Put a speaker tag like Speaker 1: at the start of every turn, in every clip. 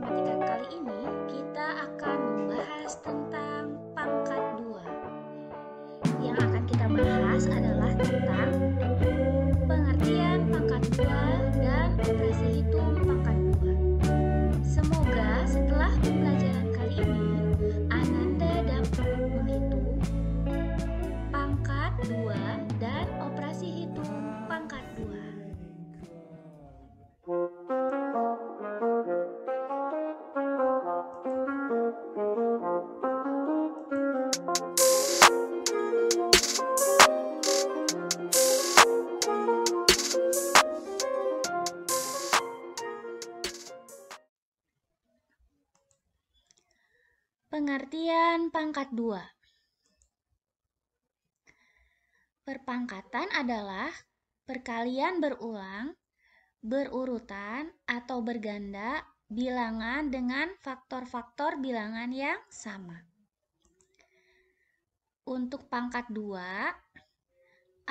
Speaker 1: matematika kali ini kita akan membahas tentang pangkat 2. Yang akan kita bahas adalah tentang pengertian pangkat 2 dan operasi hitung pangkat 2. Semoga setelah pembelajaran kali ini Ananda dapat menghitung pangkat 2 dan operasi hitung pangkat 2. Pengertian pangkat 2. Perpangkatan adalah perkalian berulang, berurutan, atau berganda bilangan dengan faktor-faktor bilangan yang sama. Untuk pangkat 2,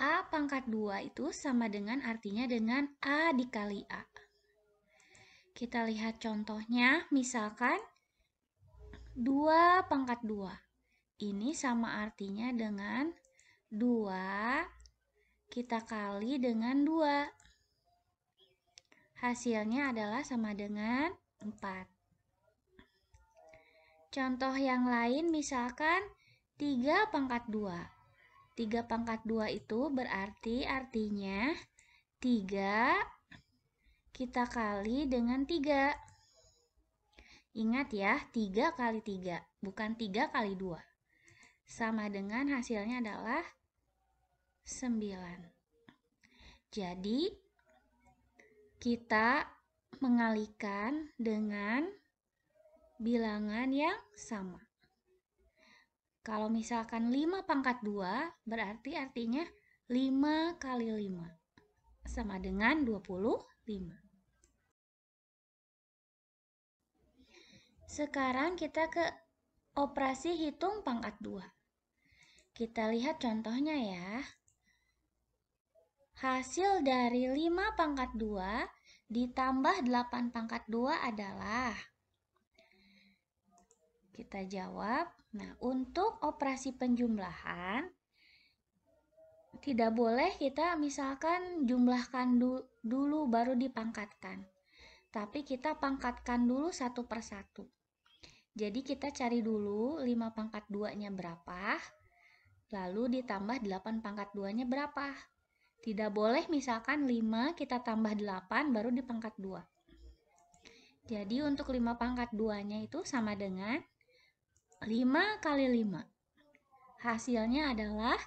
Speaker 1: A pangkat 2 itu sama dengan artinya dengan A dikali A. Kita lihat contohnya, misalkan 2 pangkat 2. Ini sama artinya dengan 2 kita kali dengan 2. Hasilnya adalah sama dengan 4. Contoh yang lain misalkan 3 pangkat 2. 3 pangkat 2 itu berarti artinya 3 kita kali dengan 3. Ingat ya, 3 kali 3, bukan 3 kali 2. Sama dengan hasilnya adalah 9. Jadi, kita mengalihkan dengan bilangan yang sama. Kalau misalkan 5 pangkat 2, berarti artinya 5 kali 5. Sama dengan 25. Sekarang kita ke operasi hitung pangkat 2. Kita lihat contohnya ya. Hasil dari 5 pangkat 2 ditambah 8 pangkat 2 adalah. Kita jawab. Nah, untuk operasi penjumlahan, tidak boleh kita misalkan jumlahkan dulu baru dipangkatkan. Tapi kita pangkatkan dulu satu persatu. Jadi kita cari dulu 5 pangkat 2-nya berapa, lalu ditambah 8 pangkat 2-nya berapa. Tidak boleh misalkan 5 kita tambah 8 baru dipangkat 2. Jadi untuk 5 pangkat 2-nya itu sama dengan 5 kali 5. Hasilnya adalah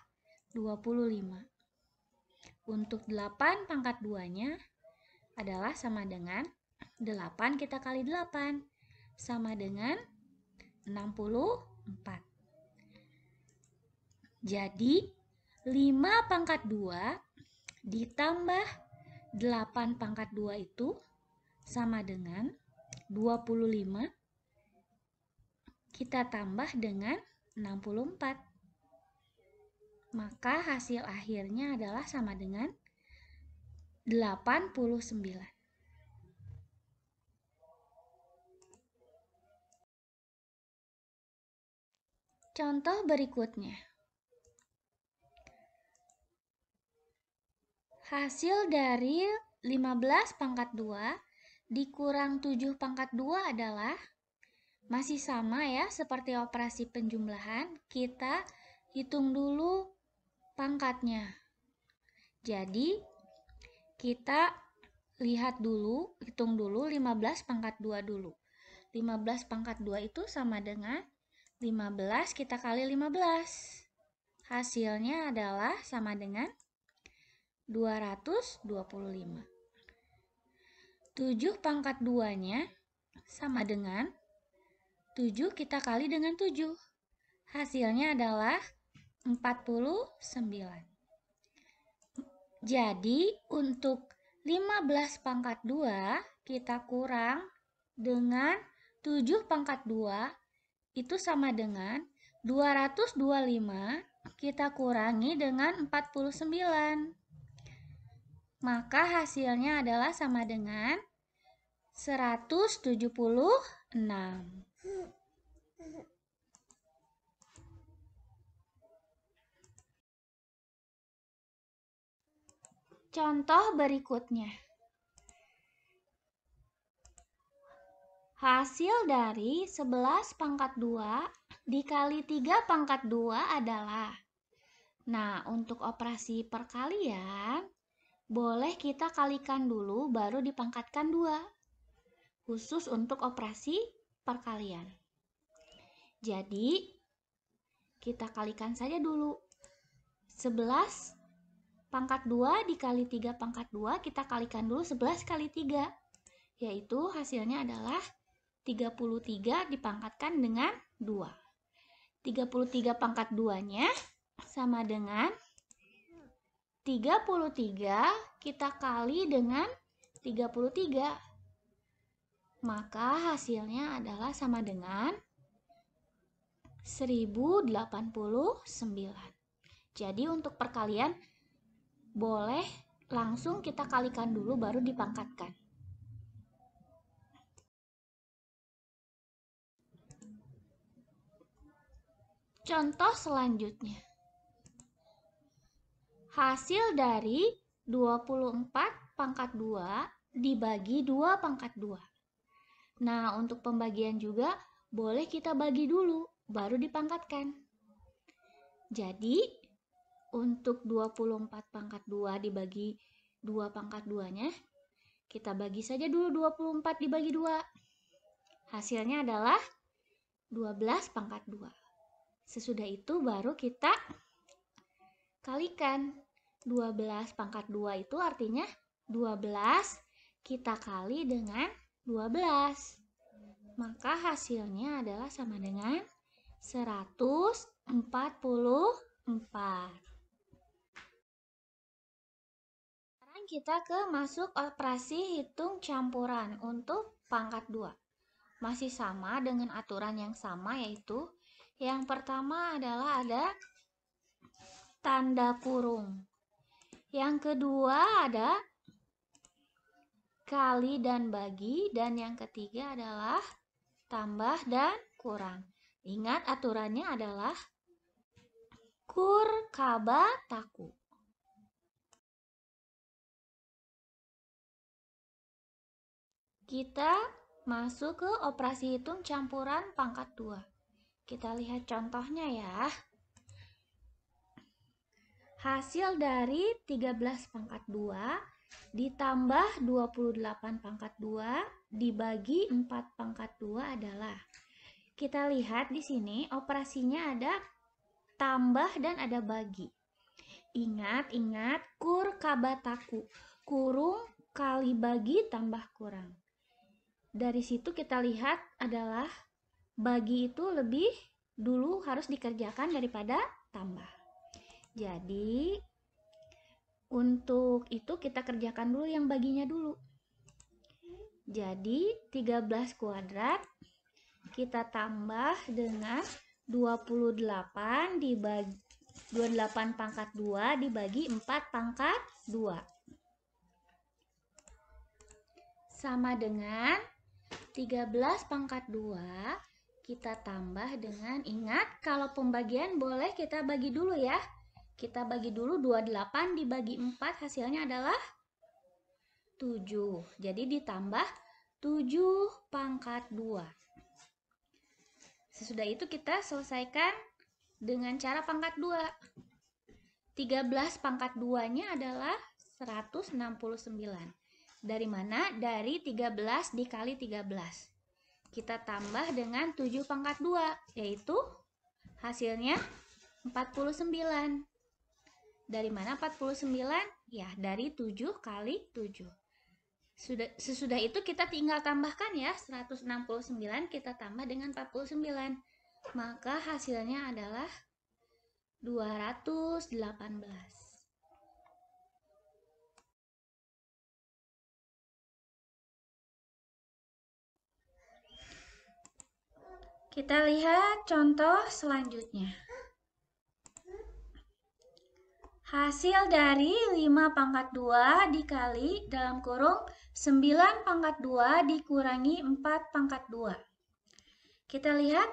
Speaker 1: 25. Untuk 8 pangkat 2-nya adalah sama dengan 8 kita kali 8. Sama dengan 64. Jadi 5 pangkat 2 ditambah 8 pangkat 2 itu sama dengan 25. Kita tambah dengan 64. Maka hasil akhirnya adalah sama dengan 89. Contoh berikutnya. Hasil dari 15 pangkat 2 dikurang 7 pangkat 2 adalah masih sama ya, seperti operasi penjumlahan. Kita hitung dulu pangkatnya. Jadi, kita lihat dulu, hitung dulu 15 pangkat 2 dulu. 15 pangkat 2 itu sama dengan 15 kita kali 15. Hasilnya adalah sama dengan 225. 7 pangkat 2-nya sama dengan 7 kita kali dengan 7. Hasilnya adalah 49. Jadi untuk 15 pangkat 2 kita kurang dengan 7 pangkat 2 itu sama dengan 225 kita kurangi dengan 49. Maka hasilnya adalah sama dengan 176. Contoh berikutnya. Hasil dari 11 pangkat 2 dikali 3 pangkat 2 adalah. Nah, untuk operasi perkalian, boleh kita kalikan dulu baru dipangkatkan 2. Khusus untuk operasi perkalian. Jadi, kita kalikan saja dulu. 11 pangkat 2 dikali 3 pangkat 2, kita kalikan dulu 11 kali 3. Yaitu hasilnya adalah 33 dipangkatkan dengan 2. 33 pangkat 2-nya sama dengan 33 kita kali dengan 33. Maka hasilnya adalah sama dengan 1089. Jadi untuk perkalian boleh langsung kita kalikan dulu baru dipangkatkan. Contoh selanjutnya. Hasil dari 24 pangkat 2 dibagi 2 pangkat 2. Nah, untuk pembagian juga boleh kita bagi dulu, baru dipangkatkan. Jadi, untuk 24 pangkat 2 dibagi 2 pangkat 2-nya, kita bagi saja dulu 24 dibagi 2. Hasilnya adalah 12 pangkat 2. Sesudah itu baru kita kalikan. 12 pangkat 2 itu artinya 12 kita kali dengan 12. Maka hasilnya adalah sama dengan 144. Sekarang kita masuk operasi hitung campuran untuk pangkat 2. Masih sama dengan aturan yang sama, yaitu yang pertama adalah ada tanda kurung. Yang kedua ada kali dan bagi, dan yang ketiga adalah tambah dan kurang. Ingat aturannya adalah kur, kaba, taku. Kita masuk ke operasi hitung campuran pangkat 2. Kita lihat contohnya ya. Hasil dari 13 pangkat 2 ditambah 28 pangkat 2 dibagi 4 pangkat 2 adalah. Kita lihat di sini operasinya ada tambah dan ada bagi. Ingat kur, kaba, taku. Kurung kali bagi tambah kurang. Dari situ kita lihat adalah bagi itu lebih dulu harus dikerjakan daripada tambah. Jadi untuk itu kita kerjakan dulu yang baginya dulu. Jadi 13 kuadrat kita tambah dengan 28 dibagi 28 pangkat 2 dibagi 4 pangkat 2. Sama dengan 13 pangkat 2 kita tambah dengan, ingat kalau pembagian boleh kita bagi dulu ya. Kita bagi dulu 28 dibagi 4 hasilnya adalah 7. Jadi ditambah 7 pangkat 2. Sesudah itu kita selesaikan dengan cara pangkat 2. 13 pangkat 2-nya adalah 169. Dari mana? Dari 13 dikali 13. Kita tambah dengan 7 pangkat 2, yaitu hasilnya 49. Dari mana 49? Ya, dari 7 kali 7. Sesudah itu kita tinggal tambahkan ya, 169 kita tambah dengan 49. Maka hasilnya adalah 218. Kita lihat contoh selanjutnya. Hasil dari 5 pangkat 2 dikali dalam kurung 9 pangkat 2 dikurangi 4 pangkat 2. Kita lihat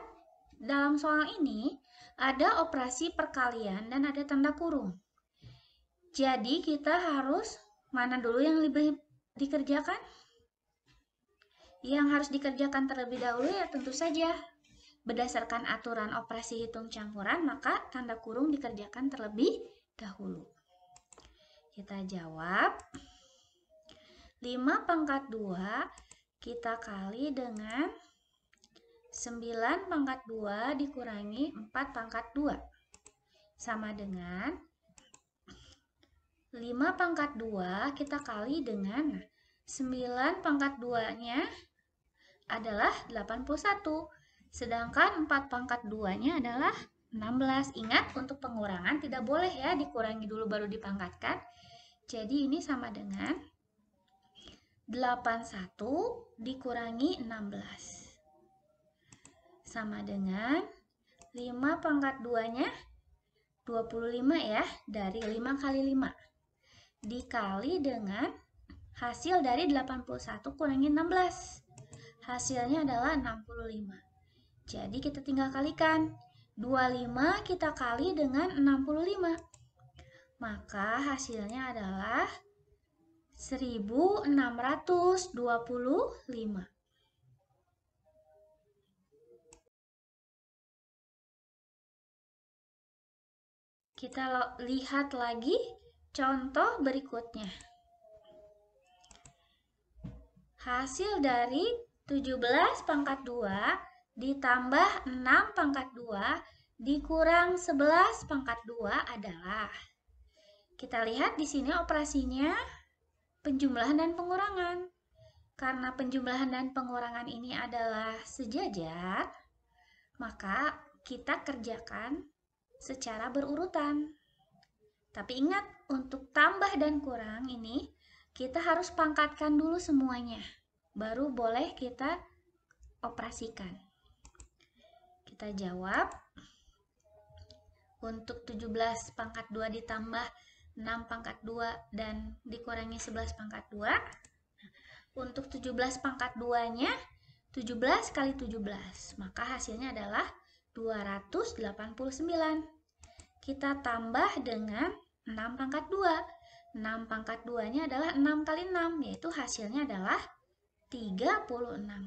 Speaker 1: dalam soal ini ada operasi perkalian dan ada tanda kurung. Jadi kita harus mana dulu yang lebih dikerjakan? Yang harus dikerjakan terlebih dahulu ya tentu saja berdasarkan aturan operasi hitung campuran, maka tanda kurung dikerjakan terlebih dahulu. Kita jawab 5 pangkat 2 kita kali dengan 9 pangkat 2 dikurangi 4 pangkat 2 sama dengan 5 pangkat 2 kita kali dengan 9 pangkat 2-nya adalah 81. Sedangkan 4 pangkat 2-nya adalah 16. Ingat, untuk pengurangan tidak boleh ya dikurangi dulu baru dipangkatkan. Jadi ini sama dengan 81 dikurangi 16. Sama dengan 5 pangkat 2-nya 25 ya, dari 5 kali 5. Dikali dengan hasil dari 81 kurangi 16. Hasilnya adalah 65. Jadi kita tinggal kalikan. 25 kita kali dengan 65. Maka hasilnya adalah 1625. Kita lihat lagi contoh berikutnya. Hasil dari 17 pangkat 2 ditambah 6 pangkat 2 dikurang 11 pangkat 2 adalah. Kita lihat di sini operasinya penjumlahan dan pengurangan. Karena penjumlahan dan pengurangan ini adalah sejajar, maka kita kerjakan secara berurutan. Tapi ingat, untuk tambah dan kurang ini kita harus pangkatkan dulu semuanya. Baru boleh kita operasikan. Kita jawab. Untuk 17 pangkat 2 ditambah 6 pangkat 2 dan dikurangi 11 pangkat 2. Untuk 17 pangkat 2-nya 17 kali 17. Maka hasilnya adalah 289. Kita tambah dengan 6 pangkat 2. 6 pangkat 2-nya adalah 6 kali 6, yaitu hasilnya adalah 36.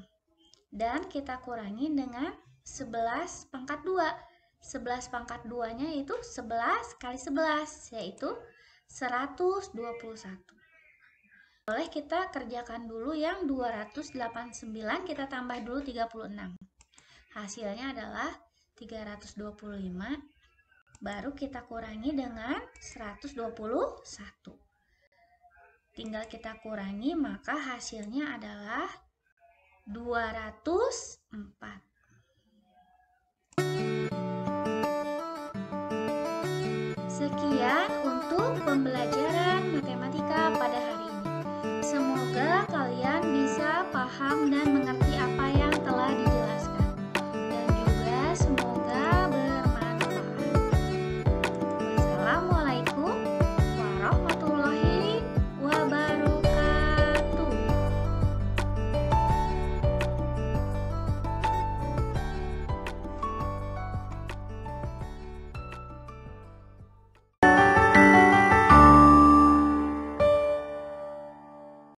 Speaker 1: Dan kita kurangi dengan 11 pangkat 2. 11 pangkat 2-nya yaitu 11 kali 11, yaitu 121. Boleh kita kerjakan dulu yang 289, kita tambah dulu 36. Hasilnya adalah 325. Baru kita kurangi dengan 121. Tinggal kita kurangi, maka hasilnya adalah 204. Sekian untuk pembelajaran